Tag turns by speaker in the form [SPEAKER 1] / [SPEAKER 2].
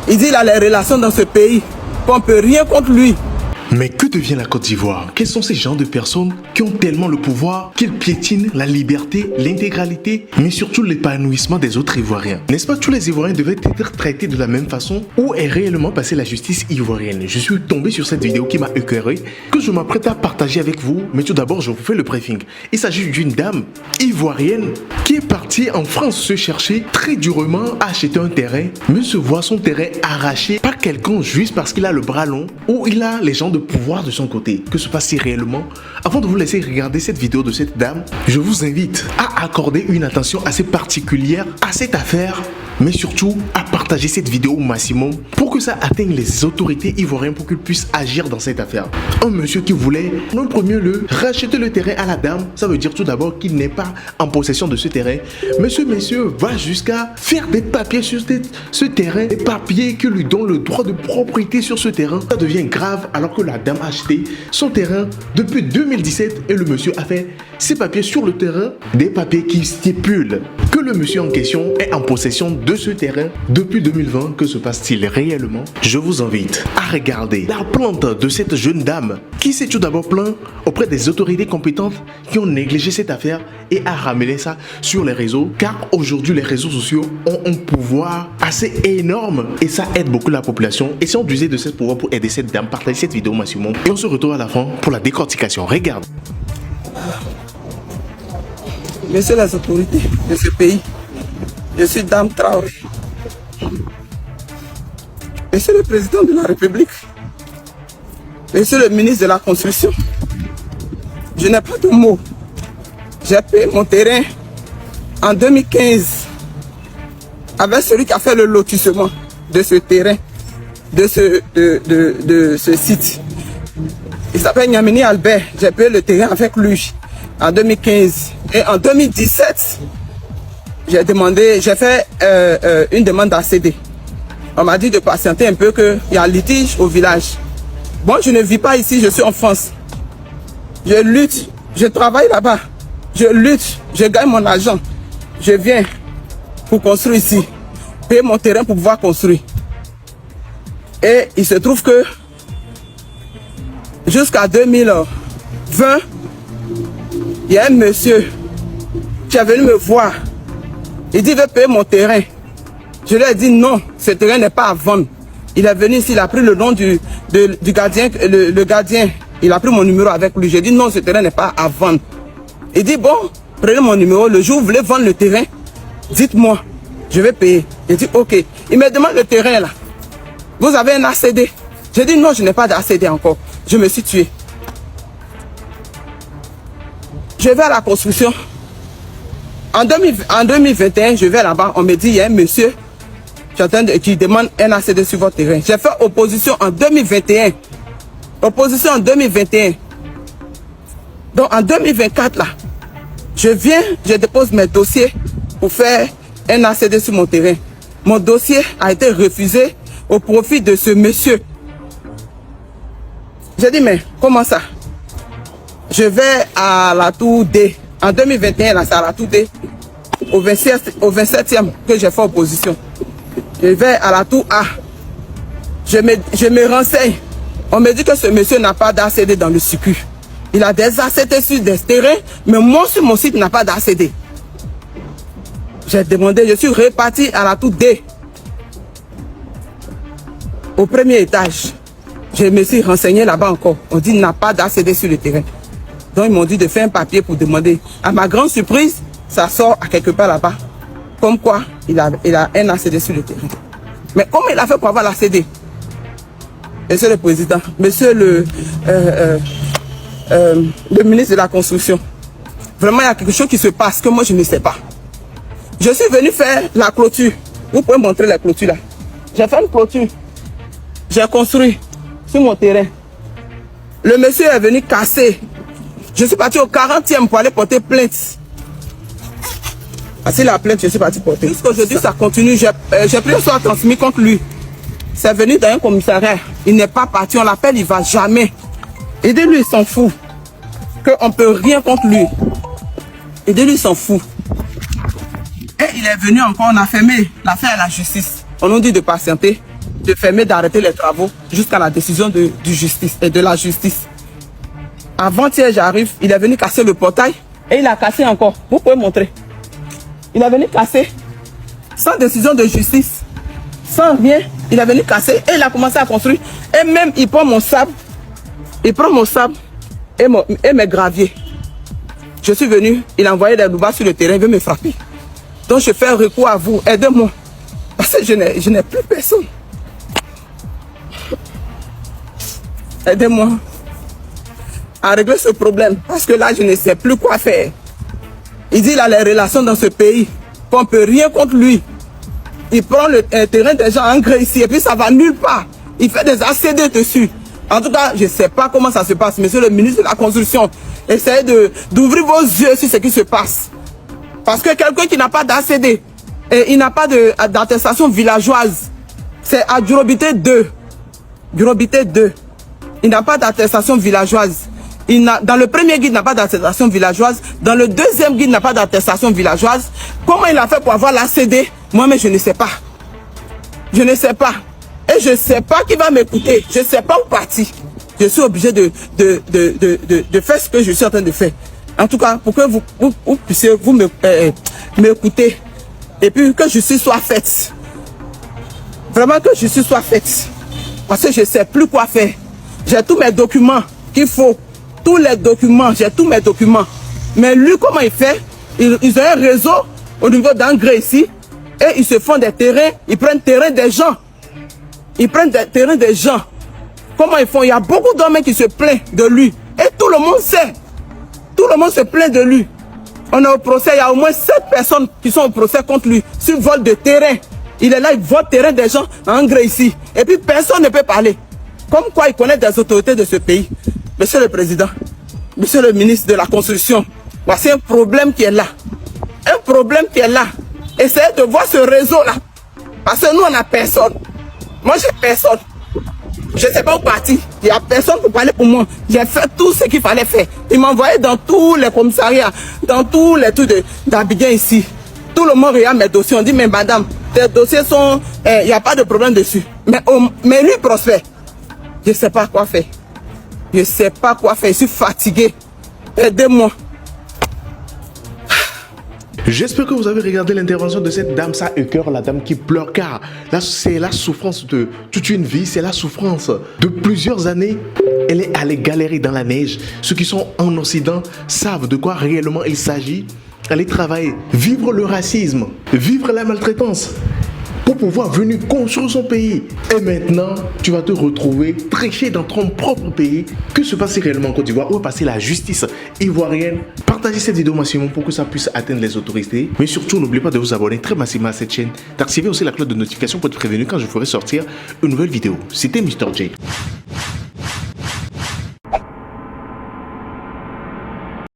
[SPEAKER 1] Il dit qu'il a les relations dans ce pays, qu'on ne peut rien contre lui.
[SPEAKER 2] Mais que devient la Côte d'Ivoire? Quels sont ces gens de personnes qui ont tellement le pouvoir qu'ils piétinent la liberté, l'intégralité, mais surtout l'épanouissement des autres Ivoiriens? N'est-ce pas tous les Ivoiriens devaient être traités de la même façon? Où est réellement passée la justice ivoirienne? Je suis tombé sur cette vidéo qui m'a écœuré, que je m'apprête à partager avec vous, mais tout d'abord je vous fais le briefing. Il s'agit d'une dame ivoirienne qui est partie en France se chercher très durement à acheter un terrain, mais se voit son terrain arraché par quelqu'un juste parce qu'il a le bras long ou il a les gens de pouvoir de son côté. Que se passe-t-il réellement? Avant de vous laisser regarder cette vidéo de cette dame, je vous invite à accorder une attention assez particulière à cette affaire, mais surtout à partager cette vidéo au maximum pour que ça atteigne les autorités ivoiriennes pour qu'ils puissent agir dans cette affaire. Un monsieur qui voulait, en premier lieu, racheter le terrain à la dame, ça veut dire tout d'abord qu'il n'est pas en possession de ce terrain. Mais ce monsieur va jusqu'à faire des papiers sur ce terrain, des papiers qui lui donnent le droit de propriété sur ce terrain. Ça devient grave alors que la dame a acheté son terrain depuis 2017 et le monsieur a fait ses papiers sur le terrain, des papiers qui stipulent que le monsieur en question est en possession de ce terrain depuis 2020. Que se passe-t-il réellement? Je vous invite à regarder la plainte de cette jeune dame qui s'est tout d'abord plaint auprès des autorités compétentes qui ont négligé cette affaire et a ramené ça sur les réseaux, car aujourd'hui les réseaux sociaux ont un pouvoir assez énorme et ça aide beaucoup la population. Et si on usait de ce pouvoir pour aider cette dame, partagez cette vidéo au maximum et on se retrouve à la fin pour la décortication. Regarde.
[SPEAKER 1] Messieurs les autorités de ce pays, je suis Dame Traoré. Monsieur le Président de la République, Monsieur le ministre de la Construction, je n'ai pas de mots. J'ai payé mon terrain en 2015 avec celui qui a fait le lotissement de ce terrain, de ce site. Il s'appelle Niamini Albert. J'ai payé le terrain avec lui en 2015. Et en 2017, j'ai fait une demande d'ACD. On m'a dit de patienter un peu, qu'il y a un litige au village. Bon, je ne vis pas ici, je suis en France. Je lutte, je travaille là-bas. Je lutte, je gagne mon argent. Je viens pour construire ici. Payer mon terrain pour pouvoir construire. Et il se trouve que jusqu'à 2020, il y a un monsieur qui est venu me voir. Il dit, il veut payer mon terrain. Je lui ai dit non, ce terrain n'est pas à vendre. Il est venu ici, il a pris le nom du gardien, le gardien. Il a pris mon numéro avec lui. J'ai dit non, ce terrain n'est pas à vendre. Il dit bon, prenez mon numéro. Le jour où vous voulez vendre le terrain, dites-moi, je vais payer. J'ai dit ok. Il me demande le terrain là. Vous avez un ACD? J'ai dit non, je n'ai pas d'ACD encore. Je me suis tué. Je vais à la construction. En 2021, je vais là-bas. On me dit, il y a un monsieur qui demande un ACD sur votre terrain. J'ai fait opposition en 2021. Opposition en 2021. Donc en 2024, là, je viens, je dépose mes dossiers pour faire un ACD sur mon terrain. Mon dossier a été refusé au profit de ce monsieur. J'ai dit, mais comment ça? Je vais à la tour D. En 2021, là, c'est à la tour D. Au 27e que j'ai fait opposition. Je vais à la tour A. Je me renseigne. On me dit que ce monsieur n'a pas d'ACD dans le circuit. Il a des ACD sur des terrains, mais moi sur mon site n'a pas d'ACD. J'ai demandé, je suis reparti à la tour D. Au premier étage. Je me suis renseigné là-bas encore. On dit qu'il n'a pas d'ACD sur le terrain. Donc ils m'ont dit de faire un papier pour demander. À ma grande surprise, ça sort à quelque part là-bas. Comme quoi, il a un ACD sur le terrain. Mais comment il a fait pour avoir l'ACD? Monsieur le Président, Monsieur le ministre de la Construction, vraiment il y a quelque chose qui se passe que moi je ne sais pas. Je suis venu faire la clôture. Vous pouvez montrer la clôture là. J'ai fait une clôture. J'ai construit sur mon terrain. Le monsieur est venu casser. Je suis parti au 40e pour aller porter plainte. C'est la plainte, je suis parti porter. Jusqu'aujourd'hui, ça continue. J'ai pris un soir transmis contre lui. C'est venu dans un commissariat. Il n'est pas parti, on l'appelle, il ne va jamais. Et de lui, il s'en fout. Qu'on ne peut rien contre lui. Et de lui, il s'en fout. Et il est venu encore, on a fermé l'affaire à la justice. On nous dit de patienter. de fermer, d'arrêter les travaux jusqu'à la décision de la justice. Avant-hier, j'arrive, il est venu casser le portail et il a cassé encore. Vous pouvez montrer. Il est venu casser sans décision de justice, sans rien. Il est venu casser et il a commencé à construire. Et même, il prend mon sable. Il prend mon sable et mes graviers. Je suis venu, il a envoyé des loubas sur le terrain, il veut me frapper. Donc je fais recours à vous, aidez-moi. Parce que je n'ai plus personne. Aidez-moi à régler ce problème. Parce que là, je ne sais plus quoi faire. Il dit qu'il a les relations dans ce pays, qu'on ne peut rien contre lui. Il prend le terrain des gens en gré ici et puis ça va nulle part. Il fait des ACD dessus. En tout cas, je ne sais pas comment ça se passe. Monsieur le ministre de la Construction, essayez d'ouvrir vos yeux sur ce qui se passe. Parce que quelqu'un qui n'a pas d'ACD, et il n'a pas d'attestation villageoise, c'est à Durobité 2. Durobité 2. Il n'a pas d'attestation villageoise. Dans le premier guide, il n'a pas d'attestation villageoise. Dans le deuxième guide, il n'a pas d'attestation villageoise. Comment il a fait pour avoir l'ACD? Moi-même, je ne sais pas. Je ne sais pas. Et je ne sais pas qui va m'écouter. Je ne sais pas où partir. Je suis obligé de faire ce que je suis en train de faire. En tout cas, pour que vous puissiez m'écouter. Et puis que justice soit faite. Vraiment que justice soit faite. Parce que je ne sais plus quoi faire. J'ai tous mes documents qu'il faut. Tous les documents, j'ai tous mes documents. Mais lui, comment il fait? Ils ont un réseau au niveau d'Angré ici. Et ils se font des terrains. Ils prennent terrain des gens. Ils prennent des terrains des gens. Comment ils font? Il y a beaucoup d'hommes qui se plaignent de lui. Et tout le monde sait. Tout le monde se plaint de lui. On est au procès. Il y a au moins 7 personnes qui sont au procès contre lui. Sur vol de terrain. Il est là, il vole le terrain des gens en Angré ici. Et puis personne ne peut parler. Comme quoi il connaît des autorités de ce pays. Monsieur le Président, Monsieur le ministre de la Construction, voici un problème qui est là. Un problème qui est là. Essayez de voir ce réseau-là. Parce que nous, on n'a personne. Moi, j'ai personne. Je ne sais pas où partir. Il n'y a personne pour parler pour moi. J'ai fait tout ce qu'il fallait faire. Il m'a envoyé dans tous les commissariats, dans tous les trucs d'Abidjan ici. Tout le monde regarde mes dossiers. On dit, mais madame, tes dossiers sont... Il n'y a pas de problème dessus. Mais lui, prospère. Je ne sais pas quoi faire. Je ne sais pas quoi faire. Je suis fatigué. Aidez-moi.
[SPEAKER 2] J'espère que vous avez regardé l'intervention de cette dame, ça écoeure la dame qui pleure, car là c'est la souffrance de toute une vie, c'est la souffrance de plusieurs années. Elle est allée galérer dans la neige. Ceux qui sont en Occident savent de quoi réellement il s'agit. Aller travailler, vivre le racisme, vivre la maltraitance pour pouvoir venir construire son pays. Et maintenant, tu vas te retrouver triché dans ton propre pays. Que se passe réellement en Côte d'Ivoire? Où est passée la justice ivoirienne? Partagez cette vidéo massivement pour que ça puisse atteindre les autorités. Mais surtout, n'oubliez pas de vous abonner très massivement à cette chaîne, d'activer aussi la cloche de notification pour être prévenu quand je ferai sortir une nouvelle vidéo. C'était Mr. J.